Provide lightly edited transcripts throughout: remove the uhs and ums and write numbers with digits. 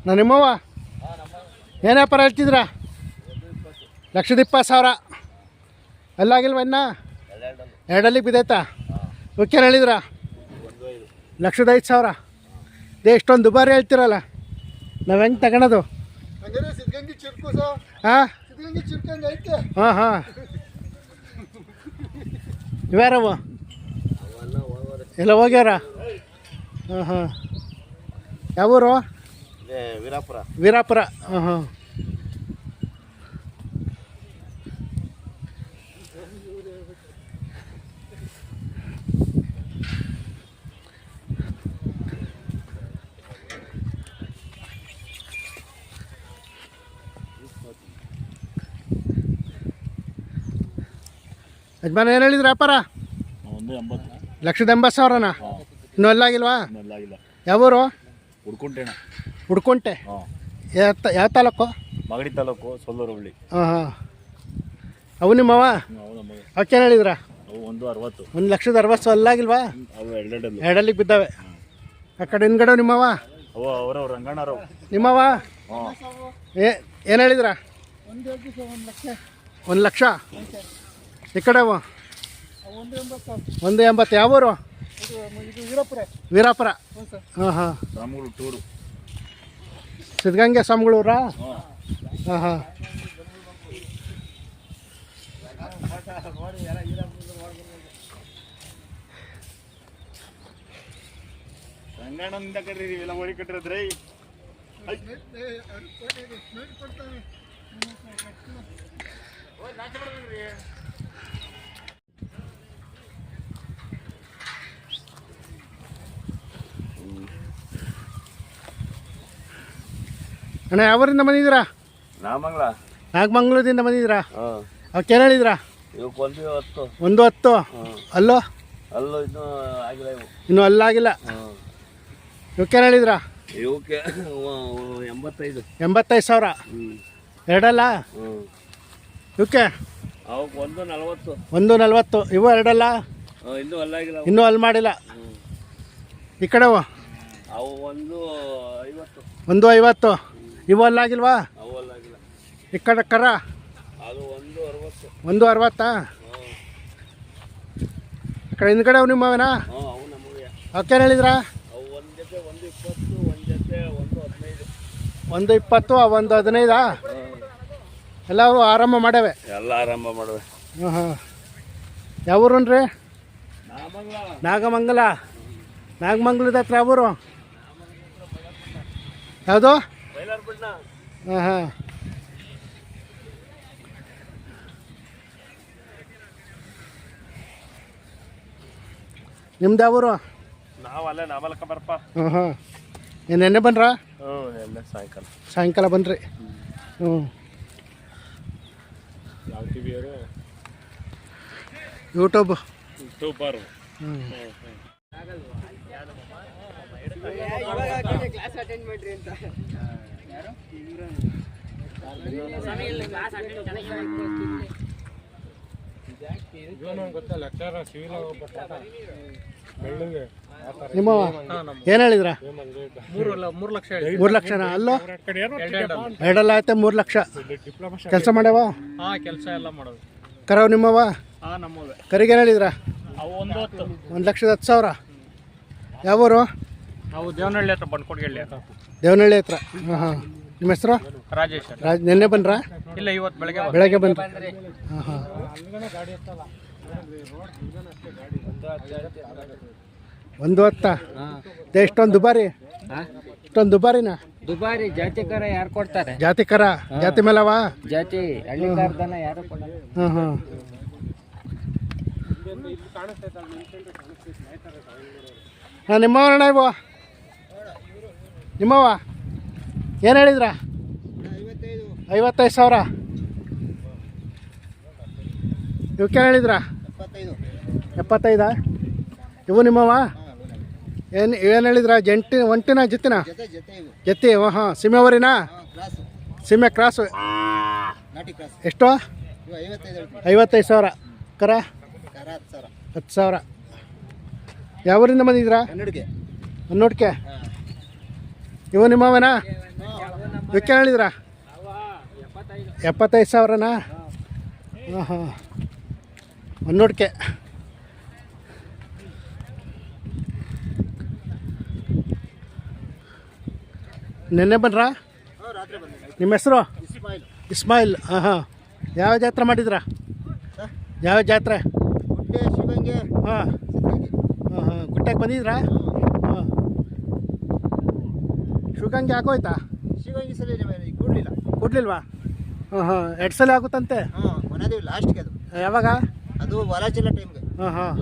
ನಾನು ನಿಮ್ಮವ್ವ ಏನು ವ್ಯಾಪಾರ ಹೇಳ್ತಿದ್ದೀರಾ? 1,20,000. ಅಲ್ಲಾಗಿಲ್ವ ಇನ್ನ? ಎರಡಲ್ಲಿಗೆ ಬಿದ್ದೈತಾ? ಓಕೆ ಹೇಳಿದ್ರಾ? 1,05,000. ಎಷ್ಟೊಂದು ದುಬಾರಿ ಹೇಳ್ತಿರಲ್ಲ, ನಾವು ಹೆಂಗೆ ತಗೊಳೋದು? ಹಾಂ ಹಾಂ ಹಾಂ. ಇವ್ಯಾರವು ಎಲ್ಲ ಹೋಗ್ಯಾರ? ಹಾಂ ಹಾಂ. ಯಾವೂರು? ವೀರಾಪುರ. ಹಾಂ ಹಾಂ. ಯಜಮಾನ ಏನು ಹೇಳಿದ್ರಿ ವ್ಯಾಪಾರ? 1,80,000. ಇನ್ನೂ ಅಲ್ಲಾಗಿಲ್ವಾ? ಯಾವೂರು? ಹುಡ್ಕೊಂಟೆ. ಯಾವ ತಾಲೂಕು? ಮಾಗಡಿ ತಾಲೂಕು, ಸೊಲ್ಲೂರು ಹುಳ್ಳಿ. ಹಾಂ ಹಾಂ. ಅವು ನಿಮ್ಮವ? ಅವಕ್ಕೇನು ಹೇಳಿದ್ರ? 1,60,000. 1,60,000 ಅಲ್ಲಾಗಿಲ್ವಾ? ಎರಡಲ್ಲಿಗೆ ಬಿದ್ದಾವೆ. ಆ ಕಡೆ ಹಿಂದ್ಗಡೆ ನಿಮ್ಮವ? ನಿಮ್ಮವ ಏನು ಹೇಳಿದ್ರ? 1,00,000. ಈ ಕಡೆ 1,80,000. ಯಾವೂರು? ವೀರಾಪುರ. ಹಾಂ ಹಾಂ. ಸಿದ್ಧಗಂಗೆ ಸ್ವಾಮಿಗಳೂರಾ? ಹಾಂ ಹಾಂ. ರಂಗಣ್ಣನಿಂದ ಕರೀರಿ, ಎಲ್ಲ ಓಡಿ ಕಟ್ಟಿರದ್ರೈ. ಅಣ್ಣ ಯಾವೂರಿಂದ ಬಂದಿದ್ದೀರಾ? ನಾಗಮಂಗ್ಳೂರಿಂದ ಬಂದಿದ್ದೀರಾ? ಅವಕ್ಕೇನು ಹೇಳಿದ್ರಾ? 1,10. ಅಲ್ಲೋ? ಇನ್ನೂ ಅಲ್ಲಾಗಿಲ್ಲ. ಇವಕ್ಕೇನು ಹೇಳಿದ್ರಾ? 85,000. ಎರಡಲ್ಲ? ಇವಕ್ಕೆ 1,40. ಇವು ಎರಡಲ್ಲ? ಇನ್ನೂ ಅಲ್ಲಿ ಮಾಡಿಲ್ಲ. ಈ ಕಡೆವು 1,50. ಇವು ಅಲ್ಲಾಗಿಲ್ವಾ? ಈ ಕಡೆ ಕರ 1,60. ಈ ಕಡೆ ಹಿಂದ್ಗಡೆ ಅವು ನಿಮ್ಮವೇನಾ? ಅವಕ್ಕೇನು ಹೇಳಿದ್ರಾ? 1,20, 1,15. ಎಲ್ಲವೂ ಆರಂಭ ಮಾಡವೆ? ಹಾಂ ಹಾಂ. ಯಾವ ಊರನ್ರಿ? ನಾಗಮಂಗಲದ ಹತ್ರ ಯಾವೂರು? ಯಾವುದು? ಹಾಂ ಹಾಂ. ನಿಮ್ದು ಯಾವೂರು? ಹಾಂ ಹಾಂ. ನೆನ್ನೆ ಬನ್ರಾ? ಸಾಯಂಕಾಲ ಬನ್ರಿ. ಹ್ಞೂ. ಯೂಟ್ಯೂಬ್. ಹ್ಞೂ. ಕ್ಲಾಸ್ ಅಟೆಂಡ್ ಮಾಡ್ರಿ ಅಂತ ನಿಮ್ಮವ ಏನು ಹೇಳಿದ್ರ? 3 ಲಕ್ಷನಾ? ಅಲ್ಲೋ? ಎರಡಲ್ಲ ಆಯ್ತಾ? 3 ಲಕ್ಷ. ಕೆಲಸ ಮಾಡ್ಯಾವ? ಕೆಲಸ ಎಲ್ಲ ಮಾಡೋದು. ಕರವ್ ನಿಮ್ಮವ? ಕರಿಗೆ ಏನು ಹೇಳಿದ್ರ? 1,10,000. ಯಾವೂರು? ನಾವು ದೇವನಹಳ್ಳಿ ಹತ್ರ ಬಂದ್ಕೊಡ್ಗಳ್ಳಿ. ದೇವನಹಳ್ಳಿ ಹತ್ರ. ಹಾಂ ಹಾಂ. ನಿಮ್ಮ ಹೆಸರು? ರಾಜೇಶ್. ನಿನ್ನೆ ಬನ್ರಾ? ಇಲ್ಲ, ಇವತ್ತು ಬೆಳಗ್ಗೆ ಬನ್ರಿ. ಹಾಂ ಹಾಂ. 1,10. ಎಷ್ಟೊಂದು ದುಬಾರಿ? ಇಷ್ಟೊಂದು ದುಬಾರಿನಾ? ದುಬಾರಿ. ಜಾತಿ ಕರ ಯಾರು ಕೊಡ್ತಾರೆ? ಜಾತಿ ಕರ? ಜಾತಿ ಮೇಲವ? ಜಾತಿ ಹಳ್ಳಿ ಕಾರ್ದನ ಯಾರು ಕೊಡಲ್ಲ. ಹಾಂ ಹಾಂ. ಹಾಂ. ನಿಮ್ಮವರಣ್ಣ ಇವು? ನಿಮ್ಮವ ಏನು ಹೇಳಿದ್ರ? 55,000. ಇವಕ್ಕೇನು ಹೇಳಿದ್ರ? 75. ಇವು ನಿಮ್ಮವ? ಏನು ಹೇಳಿದ್ರ? ಒಂಟಿನ ಜೊತೆನಾ? ಜೊತೆ. ಹಾಂ. ಸೀಮೆವರಿನಾ? ಸೀಮೆ ಕ್ರಾಸು. ಎಷ್ಟು? 55,000. ಕರ 10,000. ಯಾವ ಊರಿಂದ ಬಂದಿದ್ದೀರಾ? ಕನ್ನಡಕ್ಕೆ. ಹನ್ನೊಡ್ಕೆ. ಇವು ನಿಮ್ಮವನಾ? ಇವಕ್ಕೆ ಹೇಳಿದ್ರಾ 75,000ನಾ? ಹಾಂ ಹಾಂ, ಒಂದು ನೋಡ್ಕೆ. ನೆನ್ನೆ ಬನ್ರಾ? ನಿಮ್ಮ ಹೆಸರು? ಇಸ್ಮಾಯಿಲ್. ಹಾಂ ಹಾಂ. ಯಾವ ಜಾತ್ರೆ ಮಾಡಿದ್ರಾ? ಯಾವ ಜಾತ್ರೆ? ಹಾಂ ಹಾಂ ಹಾಂ. ಗುಟ್ಟೆಗೆ ಬಂದಿದ್ರಾ? ಹಾಂ. ಶಿವಗಂಗೆ ಹಾಕೋಯ್ತಾ? ಶಿವಂಗಿ ಸಲ ಕೂಡಲಿಲ್ಲ. ಕೊಡ್ಲಿಲ್ವಾ? ಹಾಂ ಹಾಂ. 2 ಸಲ ಆಗುತ್ತಂತೆ. ಹಾಂ, ಕೊನೆದು ಲಾಸ್ಟ್ಗೆ ಅದು. ಯಾವಾಗ? ಅದು ವಾಲಾಚಲ ಟೈಮ್ಗೆ. ಹಾಂ ಹಾಂ.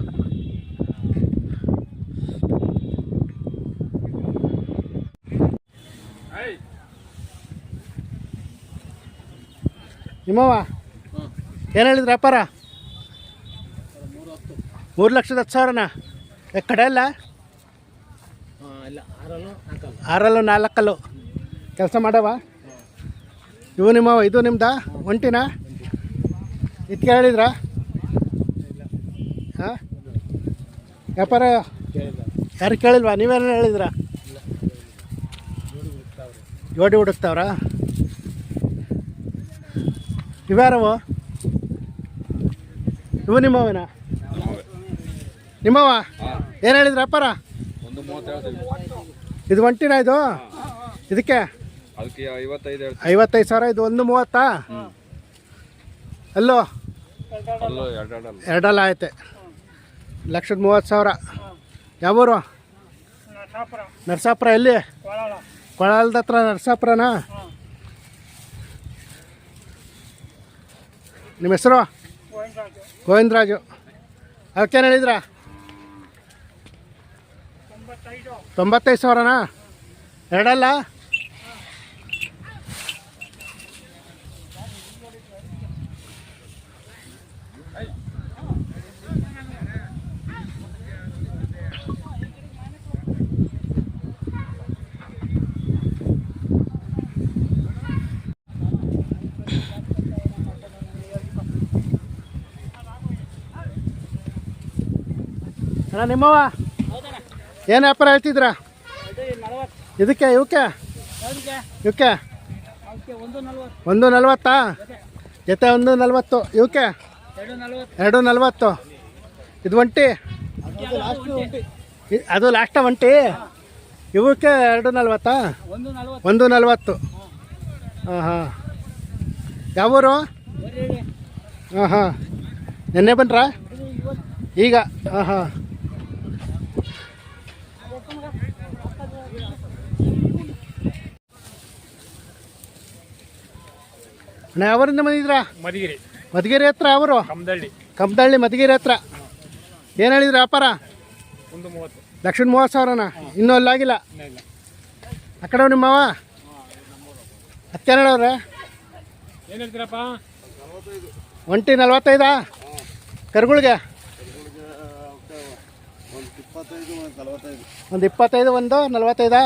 ನಿಮ್ಮವ ಏನು ಹೇಳಿದ್ರು ವ್ಯಾಪಾರ? 3,10,000ನಾ? ಕಡೆ ಅಲ್ಲ? 6 4 ಕೆಲಸ ಮಾಡವ ಇವು ನಿಮ್ಮವ? ಇದು ನಿಮ್ದಾ? ಒಂಟಿನಾ? ಇದಕ್ಕೆ ಹೇಳಿದ್ರಾ? ಹಾಂ, ವ್ಯಾಪಾರ ಯಾರು ಕೇಳಿಲ್ವಾ? ನೀವೇನು ಹೇಳಿದ್ರಾ? ಜೋಡಿ ಹುಡುಕ್ತಾವ್ರಾ? ಇವ್ಯಾರವು? ಇವು ನಿಮ್ಮವನಾ? ನಿಮ್ಮವ ಏನು ಹೇಳಿದ್ರು ವ್ಯಾಪಾರ? ಇದು ಒಂಟಿನ? ಇದು ಇದಕ್ಕೆ 55,000. ಇದು 1.30? ಅಲ್ಲೋ 2 ಆಯ್ತೆ. 1,30,000. ಯಾವೂರು? ನರಸಾಪುರ. ಎಲ್ಲಿ? ಕೊಳಲ್ದ ಹತ್ರ ನರಸಾಪುರನಾ? ನಿಮ್ಮ ಹೆಸರು? ಗೋವಿಂದರಾಜು. ಅವಕ್ಕೇನು ಹೇಳಿದ್ರಾ? 95,000ನಾ? 2 ಅಣ್ಣ ನಿಮ್ಮವ ಏನು ವ್ಯಾಪಾರ ಹೇಳ್ತಿದ್ರಾ? ಇದಕ್ಕೆ ಇವಕ್ಕೆ 1.40? ಜೊತೆ 1.40. ಇವಕ್ಕೆ 2.40. ಇದು ಒಂಟಿ? ಅದು ಲಾಸ್ಟ ಒಂಟಿ? ಇವಕ್ಕೆ 2.40? 1.40. ಹಾಂ ಹಾಂ. ಯಾವೂರು? ಹಾಂ ಹಾಂ. ನೆನ್ನೆ ಬನ್ರಾ? ಈಗ? ಹಾಂ ಹಾಂ. ಅಣ್ಣ ಯಾವರಿಂದ ಬಂದಿದ್ರಾ? ಮಧುಗಿರಿ ಹತ್ರ. ಅವರು ಕಮ್ಮದಳ್ಳಿ ಮಧುಗಿರಿ ಹತ್ರ. ಏನು ಹೇಳಿದ್ರು ವ್ಯಾಪಾರ? 1,30,000ನಾ? ಇನ್ನೂ ಅಲ್ಲಾಗಿಲ್ಲ? ಆ ಕಡೆ ನಿಮ್ಮವ ಹತ್ತೇನು ಹೇಳವ್ರೆ? ಒಂಟಿ 45? ಕರುಗಳಿಗೆ 25, 1.45?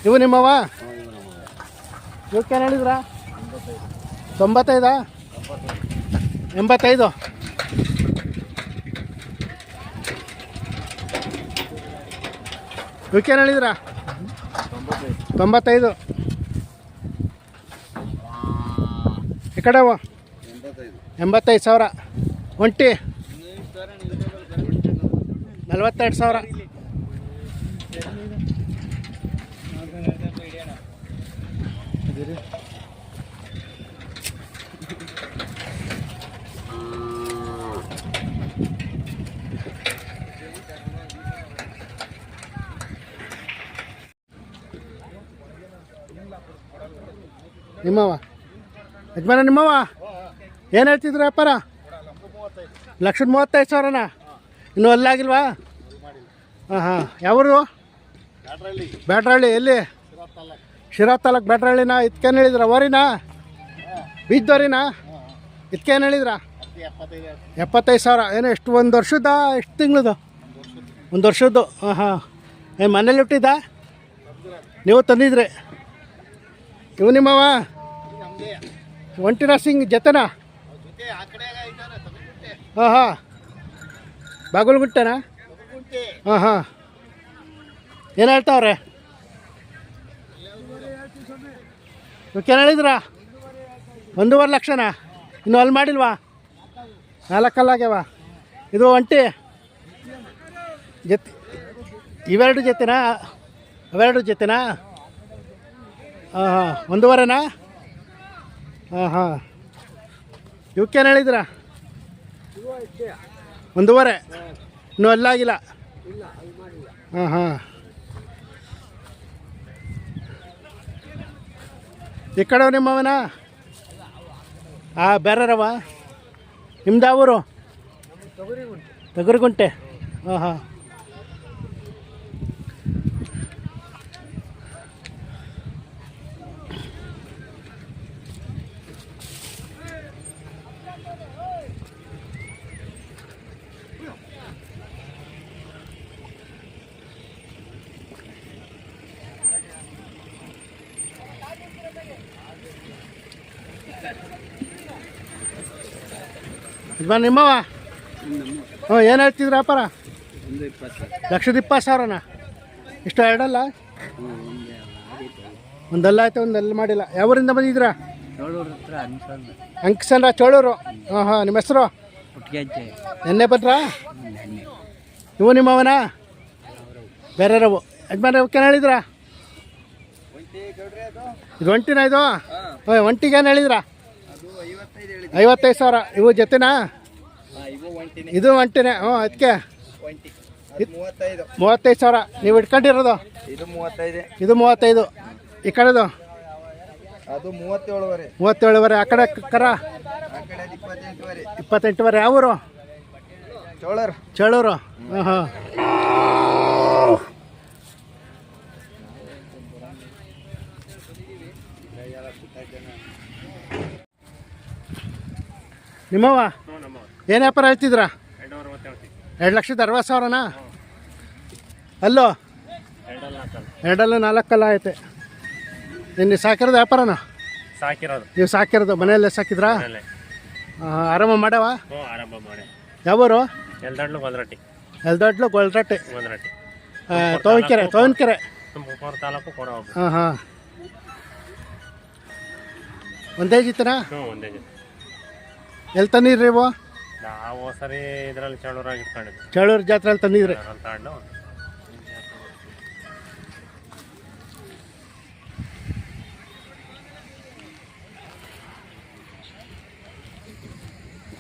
ಇವು ನಿಮ್ಮವ? ಇವಕ್ಕೇನು ಹೇಳಿದ್ರಾ? 95? 85? ಇವಕ್ಕೇನು ಹೇಳಿದ್ರಾ? 95? ಈ ಕಡೆವು 85,000. ಒಂಟಿ 42,000. ನಿಮ್ಮವ ಯಜಮಾನ? ನಿಮ್ಮವ ಏನು ಹೇಳ್ತಿದ್ರು ವ್ಯಾಪಾರ? 1,35,000ನಾ? ಇನ್ನೂ ಅಲ್ಲಾಗಿಲ್ವಾ? ಹಾಂ ಹಾಂ. ಯಾವರು? ಬ್ಯಾಟ್ರಹಳ್ಳಿ. ಎಲ್ಲಿ? ಶಿರಾ ತಾಲೂಕು ಬ್ಯಾಟ್ರಹಳ್ಳಿನಾ? ಇದಕ್ಕೇನು ಹೇಳಿದ್ರ? ಓರಿನಾ? ಬೀಜದೋರಿನಾ? ಇದಕ್ಕೇನು ಹೇಳಿದ್ರ? 75,000. ಏನು ಎಷ್ಟು? 1 ವರ್ಷದ? ಎಷ್ಟು ತಿಂಗಳದು? 1 ವರ್ಷದ್ದು. ಹಾಂ ಹಾಂ. ಏನು ಮನೇಲಿ ಹುಟ್ಟಿದ್ದ? ನೀವು ತಂದಿದ್ರಿ? ಇವು ನಿಮ್ಮವ? ಒಂಟಿನ ಸಿಂಗ್ ಜೊತೆನಾ? ಹಾಂ ಹಾಂ. ಬಾಗಲಗುಂಟೆನಾ? ಹಾಂ ಹಾಂ. ಏನು ಹೇಳ್ತಾವ್ರೆ? ಇವಕ್ಕೇನು ಹೇಳಿದ್ರಾ? 1.5 ಲಕ್ಷನಾ? ಇನ್ನೂ ಅಲ್ಲಿ ಮಾಡಿಲ್ವಾ? 4 ಅಲ್ಲಾಗ್ಯಾವ. ಇದು ಒಂಟಿ ಜೊತೆ, ಇವೆರಡು ಜೊತೆನಾ? ಅವೆರಡು ಜೊತೆನಾ? ಹಾಂ ಹಾಂ, 1.5ನಾ? ಹಾಂ ಹಾಂ. ಇವಕ್ಕೇನು ಹೇಳಿದ್ರಾ? 1.5. ಇನ್ನೂ ಅಲ್ಲಾಗಿಲ್ಲ. ಹಾಂ ಹಾಂ. ಈ ಕಡೆ ನಿಮ್ಮವನ? ಬೇರೆರವ? ನಿಮ್ದು ಯಾವೂರು? ತೊಗರಿಗುಂಟೆ. ಹಾಂ ಹಾಂ. ಇದು ನಿಮ್ಮವ? ಹ್ಞೂ, ಏನು ಹೇಳ್ತಿದ್ರು ವ್ಯಾಪಾರ? 1,20,000. ಇಷ್ಟು ಎರಡಲ್ಲ? ಒಂದಲ್ಲ ಆಯ್ತು, ಒಂದೆಲ್ಲ ಮಾಡಿಲ್ಲ. ಯಾವೂರಿಂದ ಬಂದಿದ್ದೀರಾ? ಅಂಕಸಂದ್ರ, ಚೋಳೂರು. ಹಾಂ ಹಾಂ. ನಿಮ್ಮ ಹೆಸರು? ನೆನ್ನೆ ಬಂದ್ರಾ? ನೀವು ನಿಮ್ಮವನ? ಬೇರೆರವು ಯಜಮಾನ್ರೆ ಅವಕ್ಕೇನು ಹೇಳಿದ್ರಾ? ಇದು ಒಂಟಿನ ಇದು? ಹಾಂ, ಒಂಟಿಗೇನು ಹೇಳಿದ್ರಾ? 55,000. ಇವು ಜೊತೆನಾ? ಇದು ಒಂಟಿನೇ. ಹ್ಞೂ, ಅದಕ್ಕೆ 35,000. ನೀವು ಇಟ್ಕೊಂಡಿರೋದು? ಇದು 35. ಈ ಕಡೆದು? ಅದು 37,500. 37,500. ಆ ಕಡೆ ಕರ? 28,500. ಯಾವ ಊರು? ಚೇಳೂರು. ಹಾಂ ಹಾಂ. ನಿಮ್ಮವ? ಏನು ವ್ಯಾಪಾರ ಹೇಳ್ತಿದ್ರಾ? 2,60,000. ಅಲ್ಲೋ? 2.4 ಐತೆ. ನೀವು ಸಾಕಿರೋದು ವ್ಯಾಪಾರನ? ನೀವು ಸಾಕಿರೋದು ಮನೆಯಲ್ಲೇ ಸಾಕಿದ್ರಾ? ಆರಾಮ ಮಾಡ್ಯಾವ? ಯಾವೂರು? ಎಲ್ದೊಡ್ಲು ಗೊಲ್ರಟ್ಟಿ. ತೋವಿನಕೆರೆ. ಹಾಂ ಹಾಂ. ಒಂದೇ ಜೊತೆನಾ? ಎಲ್ಲಿ ತಂದಿದ್ರಿ ಇವು? ನಾವು ಸರಿ ಇದರಲ್ಲಿ ಚಳೂರಾಗಿ ಇಟ್ಕೊಂಡಿದ್ವಿ. ಚಳೂರು ಜಾತ್ರೆಯಲ್ಲಿ ತಂದಿದ್ರಿ?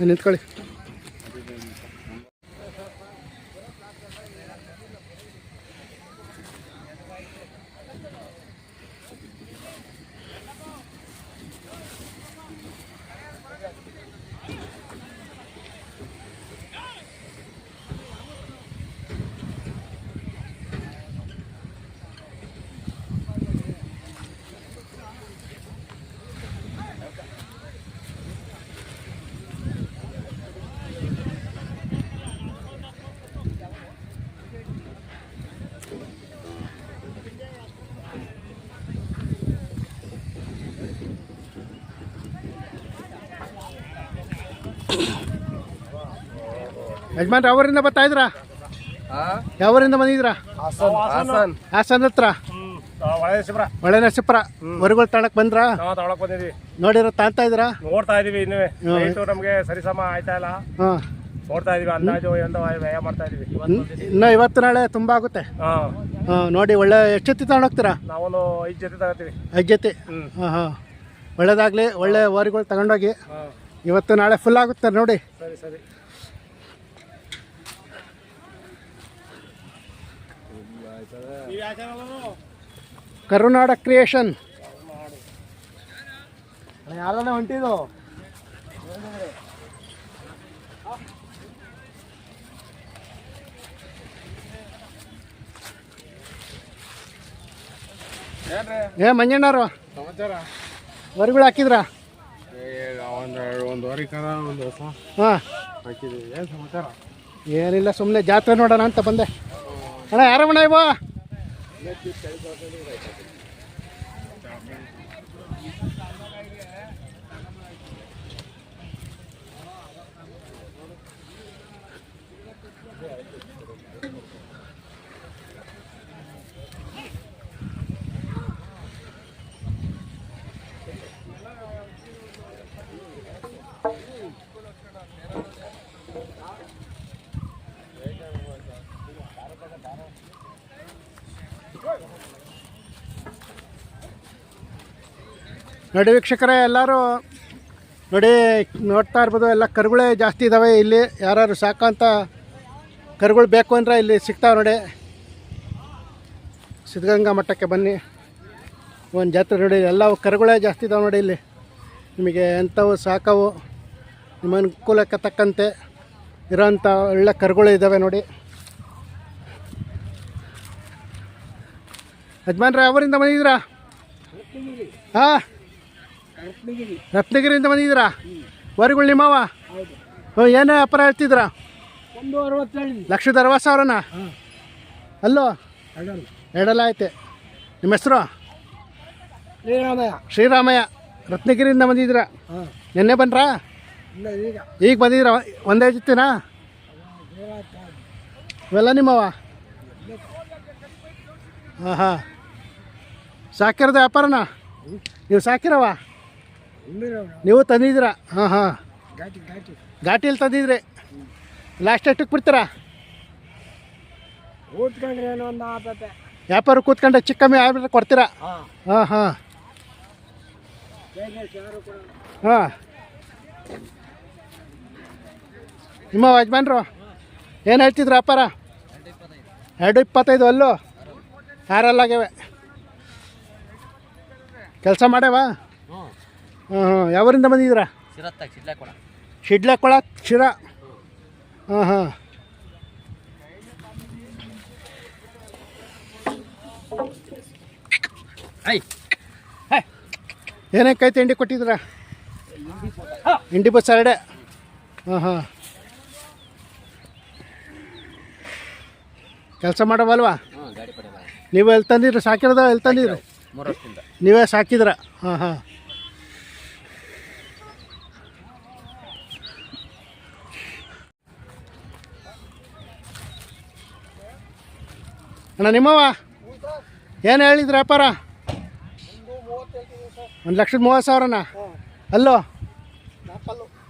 ನಿಂತ್ಕೊಳ್ಳಿ. ಯಜಮಾನ್ರ ಅವರಿಂದ ಬರ್ತಾ ಇದ್ರಾ? ಯಾವೂರಿಂದ ಬಂದಿದ್ರಾ? ಹಾಸನ ಹತ್ರ. ಒಳನರಸೀಪುರ. ಹೊರಗಳು ತಗೊಳಕ್ ಬಂದ್ರಾ? ನೋಡಿರೋ ತಾಂತ ಇದ್ರಾ? ನೋಡ್ತಾ ಇದೀವಿ. ಇನ್ನು ನಮ್ಗೆ ಸರಿಸಮ ಆಯ್ತಾ ಇಲ್ಲ. ಹಾಂ, ನೋಡ್ತಾ ಇದೀವಿ. ಅಂದಾಜು ಎಂದು ವ್ಯಯ ಮಾಡ್ತಾ ಇದೀವಿ. ಇನ್ನು ಇವತ್ತು ನಾಳೆ ತುಂಬ ಆಗುತ್ತೆ. ಹಾಂ, ನೋಡಿ ಒಳ್ಳೆ ಎಷ್ಟು ಜೊತೆ ತಗೊಂಡೋಗ್ತೀರಾ? ನಾವು 5 ಜೊತೆ ತಗೋತೀವಿ. 5 ಜೊತೆ. ಹಾಂ ಹಾಂ. ಒಳ್ಳೇದಾಗಲಿ. ಒಳ್ಳೆ ಓರಿಗಳು ತಗೊಂಡೋಗಿ. ಇವತ್ತು ನಾಳೆ ಫುಲ್ ಆಗುತ್ತೆ ನೋಡಿ. ಸರಿ ಸರಿ. ಕರುನಾಡ ಕ್ರಿಯೇಷನ್. ಯಾರನ್ನ ಹೊಂಟಿದು? ಮಂಜಣ್ಣವ್ರು ಸಮಾಚಾರ? ವರಿಗಳು ಹಾಕಿದ್ರಾ? ಒಂದು ವರಿ ಕರ, ಒಂದು ಹೊಸ ಹಾಂ ಹಾಕಿದ್ವಿ. ಏನು ಸಮಾಚಾರ? ಏನಿಲ್ಲ, ಸುಮ್ಮನೆ ಜಾತ್ರೆ ನೋಡೋಣ ಅಂತ ಬಂದೆ. ಅಣ್ಣ ಯಾರಮ್ಮಣ್ಣ ಇವ? ನೋಡಿ ವೀಕ್ಷಕರೇ, ಎಲ್ಲರೂ ನೋಡಿ ನೋಡ್ತಾ ಇರ್ಬೋದು, ಎಲ್ಲ ಕರುಗಳೇ ಜಾಸ್ತಿ ಇದ್ದಾವೆ ಇಲ್ಲಿ. ಯಾರು ಸಾಕೋಂಥ ಕರುಗಳು ಬೇಕು ಅಂದರೆ ಇಲ್ಲಿ ಸಿಗ್ತಾವೆ ನೋಡಿ. ಸಿದ್ಧಗಂಗಾ ಮಠಕ್ಕೆ ಬನ್ನಿ, ಒಂದು ಜಾತ್ರೆ ನೋಡಿ. ಎಲ್ಲವೂ ಕರುಗಳೇ ಜಾಸ್ತಿ ಇದ್ದಾವೆ ನೋಡಿ ಇಲ್ಲಿ. ನಿಮಗೆ ಎಂಥವು ಸಾಕವು ನಿಮ್ಮ ಅನುಕೂಲಕ್ಕೆ ತಕ್ಕಂತೆ ಇರೋಂಥ ಒಳ್ಳೆ ಕರುಗಳು ಇದ್ದಾವೆ ನೋಡಿ. ಯಜಮಾನ್ರೆ, ಅವರಿಂದ ಬಂದಿದ್ದೀರಾ? ಹಾಂ, ರತ್ನಗಿರಿಯಿಂದ ಬಂದಿದ್ದೀರಾ? ವರಿಗಳು ನಿಮ್ಮವ? ಏನೇ ವ್ಯಾಪಾರ ಹೇಳ್ತಿದ್ದೀರಾ? 1,60,000. ಅಲ್ಲೋ ಎರಡಲ್ಲ ಐತೆ. ನಿಮ್ಮ ಹೆಸರು? ಶ್ರೀರಾಮಯ್ಯ. ರತ್ನಗಿರಿಯಿಂದ ಬಂದಿದ್ದೀರಾ? ನಿನ್ನೆ ಬನ್ರಾ? ಈಗ ಬಂದಿದ್ದೀರಾ? ಒಂದೇ ಜೊತೆನಾ? ಇವೆಲ್ಲ ನಿಮ್ಮವ? ಹಾಂ ಹಾಂ. ಸಾಕಿರೋದು ವ್ಯಾಪಾರನಾ? ನೀವು ಸಾಕಿರವ? ನೀವು ತಂದಿದ್ದೀರಾ? ಹಾಂ ಹಾಂ. ಘಾಟಿಯಲ್ಲಿ ತಂದಿದ್ರಿ. ಲಾಸ್ಟ್ ಎಷ್ಟಕ್ಕೆ ಬಿಡ್ತೀರಾ? ವ್ಯಾಪಾರ ಕೂತ್ಕೊಂಡ್ರೆ ಚಿಕ್ಕ ಕಮ್ಮಿ ಆಗ್ಬಿಟ್ರೆ ಕೊಡ್ತೀರಾ? ಹಾಂ ಹಾಂ ಹಾಂ. ನಿಮ್ಮ ಯಜಮಾನ್ರು ಏನು ಹೇಳ್ತಿದ್ರು ವ್ಯಾಪಾರ? 2,25 ಅಲ್ಲೂ ಯಾರಲ್ಲಾಗ್ಯವೆ. ಕೆಲಸ ಮಾಡ್ಯಾವ? ಹಾಂ ಹಾಂ. ಯಾವರಿಂದ ಬಂದಿದ್ದೀರಾ? ಶಿಡ್ಲಕೊಳ, ಶಿರಾ. ಹಾಂ ಹಾಂ. ಏನೇ ಕೈ ತಿಂಡಿ ಕೊಟ್ಟಿದ್ದೀರಾ? ಹಿಂಡಿ ಬಸ್ 2. ಹಾಂ ಹಾಂ. ಕೆಲಸ ಮಾಡವಲ್ವಾ? ನೀವು ಎಲ್ಲಿ ತಂದಿದ್ರಿ? ಸಾಕಿರೋದ ಎಲ್ಲಿ ತಂದಿದ್ರಿ? ನೀವೇ ಸಾಕಿದ್ರ? ಹಾಂ ಹಾಂ. ಅಣ್ಣ ನಿಮ್ಮವ ಏನು ಹೇಳಿದ್ರಿ ವ್ಯಾಪಾರ? 1,30,000. ಅಲ್ಲೋ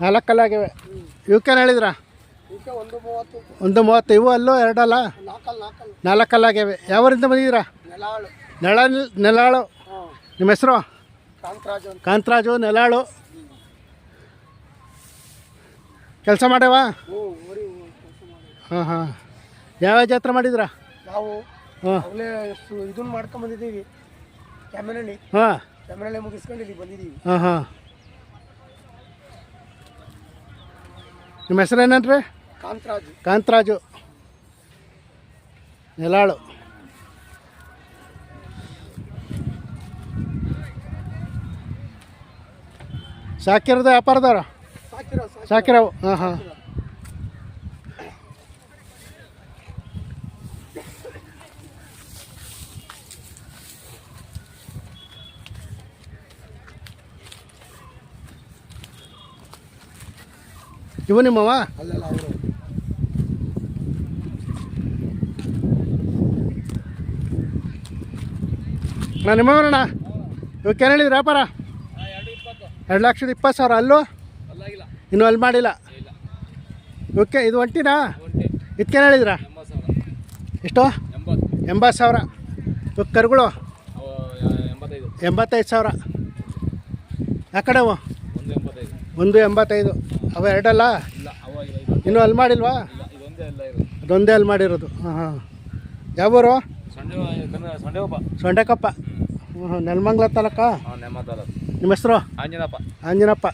4 ಕಲ್ಲಾಗಿವೆ. ಇವಕ್ಕೇನು ಹೇಳಿದ್ರ? 1,30,000. ಇವು ಅಲ್ಲೋ ಎರಡಲ್ಲ 4 ಕಲ್ಲಾಗಿವೆ. ಯಾವರಿಂದ ಬಂದಿದ್ದೀರಾ? ನೆಲಾಳು. ನಿಮ್ಮ ಹೆಸರು? ಕಾಂತರಾಜು. ನೆಲಾಳು. ಕೆಲಸ ಮಾಡ್ಯಾವ? ಹಾಂ ಹಾಂ. ಯಾವ ಜಾತ್ರೆ ಮಾಡಿದ್ರಾ? ನಾವು ಹಾಂ ಇದನ್ನ ಮಾಡ್ಕೊಂಡ್ ಬಂದಿದ್ದೀವಿ. ಕ್ಯಾಮರಳ್ಳಿ. ಹಾಂ, ಕ್ಯಾಮರಳ್ಳಿ ಮುಗಿಸ್ಕೊಂಡು ಇಲ್ಲಿ ಬಂದಿದ್ದೀವಿ. ಹಾಂ ಹಾಂ. ನಿಮ್ಮ ಹೆಸರು ಏನನ್ರಿ? ಕಾಂತರಾಜು. ನೆಲಾಳು. ಸಾಕಿರೋದು ವ್ಯಾಪಾರದವ್ರ? ಸಾಕಿರವು. ಹಾಂ ಹಾಂ. ಇವು ನಿಮ್ಮವ? ಅಲ್ಲಲ್ಲ ಅವರು. ನಾನು ನಿಮ್ಮವರಣ್ಣ. ಇವಕ್ಕೇನು ಹೇಳಿದ್ರಿ ವ್ಯಾಪಾರ? 2,20,000. ಅಲ್ಲೂ ಇನ್ನೂ ಅಲ್ಲಿ ಮಾಡಿಲ್ಲ. ಇವಕ್ಕೆ ಇದು ಒಂಟಿನಾ? ಇದಕ್ಕೇನು ಹೇಳಿದ್ರ? ಎಷ್ಟು? 80,000. ಇವಕ್ಕೆ ಕರುಗಳು 85,000. ಆ ಕಡೆ ಅವು 1,85,000. ಅವು ಎರಡಲ್ಲ? ಇನ್ನೂ ಅಲ್ಲಿ ಮಾಡಿಲ್ವಾ? ಅದೊಂದೇ ಅಲ್ಲಿ ಮಾಡಿರೋದು. ಹಾಂ ಹಾಂ. ಯಾವೂರು? ಸೊಂಡೆಕೊಪ್ಪ. ಹ್ಞೂ, ನೆಲಮಂಗಲ ತಾಲೂಕ? ನಿಮ್ಮ ಹೆಸರು? ಆಂಜನಪ್ಪ.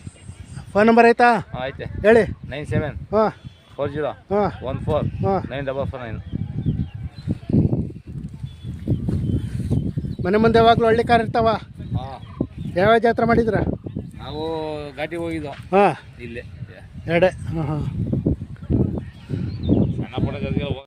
ಫೋನ್ ನಂಬರ್ ಐತಾ? ಐತೆ, ಹೇಳಿ. 97 ಹಾಂ 40 ಹಾಂ 14 ಹಾಂ. 944 ಮನೆ ಮುಂದೆ ಯಾವಾಗಲೂ ಹಳ್ಳಿ ಕಾರ್ ಇರ್ತಾವ? ಹಾಂ. ಯಾವ ಜಾತ್ರೆ ಮಾಡಿದ್ರ? ನಾವು ಘಾಟಿ ಹೋಗಿದ್ದು. ಹಾಂ, ಇಲ್ಲೇ 2. ಹಾಂ ಹಾಂ. ಸಣ್ಣ ಪುಟ್ಟ